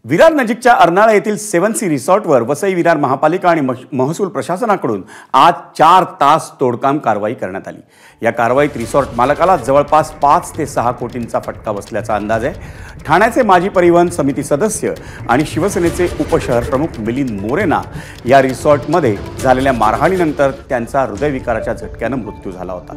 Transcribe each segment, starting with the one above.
विरार नजीकच्या अर्नाळा येथील 7C रिसॉर्टवर वसई विरार महापालिका आणि महसूल प्रशासनाकडून आज 4 तास तोडकाम कारवाई करण्यात आली। या कारवाईत रिसॉर्ट मालकाला जवळपास 5 ते 6 कोटींचा फटका बसल्याचा अंदाज आहे। ठाण्याचे माजी परिवहन समिती सदस्य आणि शिवसेनेचे उपशहर प्रमुख मिलिंद मोरेंना या रिसॉर्टमध्ये झालेल्या मारहाणीनंतर त्यांचा हृदयविकाराच्या झटक्याने मृत्यू झाला होता।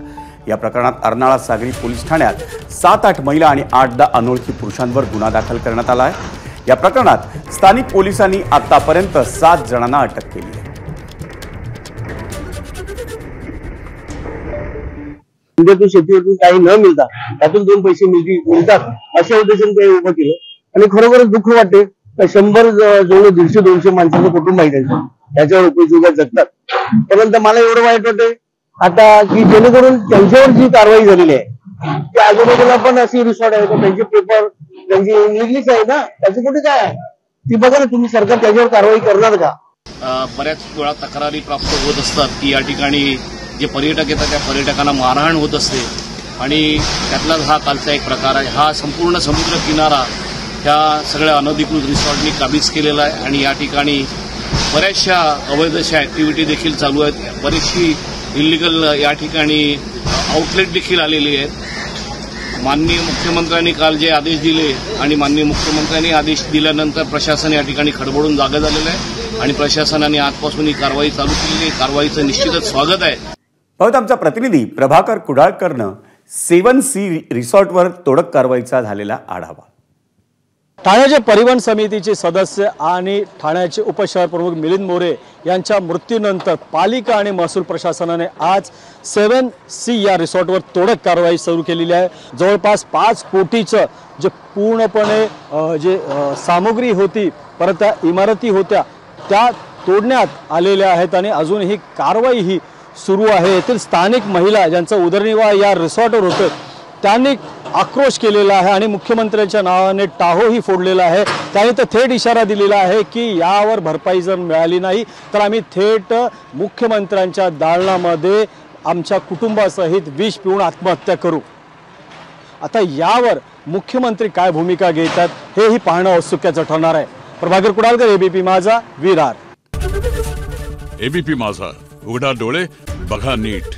या प्रकरणात अर्नाळा सागरी पोलीस ठाण्यात 7-8 महिला आणि 8-10 अनोळखी पुरुषांवर गुन्हा दाखल करण्यात आला आहे। या प्रकरणात स्थानिक पोलिसांनी आतापर्यंत 7 जणांना अटक केली आहे। शेतीवरून काही न मिळता त्यातून 2 पैसे मिळतात अशा उद्देशाने ते उभं केलं आणि खरोखरच दुःख वाटते। 100 जवळ 150-200 माणसाचं कुटुंब आहे त्याच्यावर उपजीविका जगतात। परंतु मला एवढं वाईट वाटते आता की जेणेकरून त्यांच्यावर जी कारवाई झालेली आहे त्या आजूबाजूला पण अशी रिसॉर्ट आहे त्यांचे पेपर त्यांची इंग्लिश आहे ना त्याचं कुठे काय आहे ती बघा ना तुम्ही सरकार त्याच्यावर कारवाई करणार का? बऱ्याच वेळा तक्रारी प्राप्त होत असतात की या ठिकाणी जे पर्यटक येतात त्या पर्यटकांना मारहाण होत असते आणि त्यातलाच हा कालचा एक प्रकार आहे। हा संपूर्ण समुद्र किनारा ह्या सगळ्या अनधिकृत रिसॉर्टनी काबीज केलेला आहे आणि या ठिकाणी बऱ्याचशा अवैध अशा ऍक्टिव्हिटी देखील चालू आहेत। बरीचशी इलिगल या ठिकाणी आउटलेट देखील आलेली आहेत। माननीय मुख्यमंत्र्यांनी काल जे आदेश दिले आणि माननीय मुख्यमंत्र्यांनी आदेश दिल्यानंतर प्रशासन या ठिकाणी खडबडून जागा झालेलं आहे आणि प्रशासनाने आजपासून ही कारवाई चालू केलेली आहे। कारवाईचं निश्चितच स्वागत आहे। पाहूत आमचा प्रतिनिधी प्रभाकर कुडाळकरनं 7C रिसॉर्टवर तोडक कारवाईचा झालेला आढावा। ठाण्याचे परिवहन समितीचे सदस्य आणि ठाण्याचे उपशहर प्रमुख मिलिंद मोरे यांच्या मृत्यूनंतर पालिका आणि महसूल प्रशासनाने आज 7C या रिसॉर्टवर तोडक कारवाई सुरू केलेली आहे। जवळपास 5 कोटीचं जे पूर्णपणे जे सामग्री होती परत त्या इमारती होत्या त्या तोडण्यात आलेल्या आहेत आणि अजून ही कारवाई ही सुरू आहे। येथील स्थानिक महिला ज्यांचा उदरनिर्वाह या रिसॉर्टवर होतं त्यांनी आक्रोश केलेला आहे आणि मुख्यमंत्र्यांच्या नावाने टाहोही फोडलेला आहे। त्यांनी तर थेट इशारा दिलेला आहे की यावर भरपाई जर मिळाली नाही तर आम्ही थेट मुख्यमंत्र्यांच्या दालनामध्ये आमच्या कुटुंबासहित विष पिऊन आत्महत्या करू। आता यावर मुख्यमंत्री काय भूमिका घेतात हेही पाहणं औत्सुक्याचं ठरणार आहे। प्रभाकर कुडाळकर, एबीपी माझा, विरार। एबीपी माझा, उघडा डोळे बघा नीट।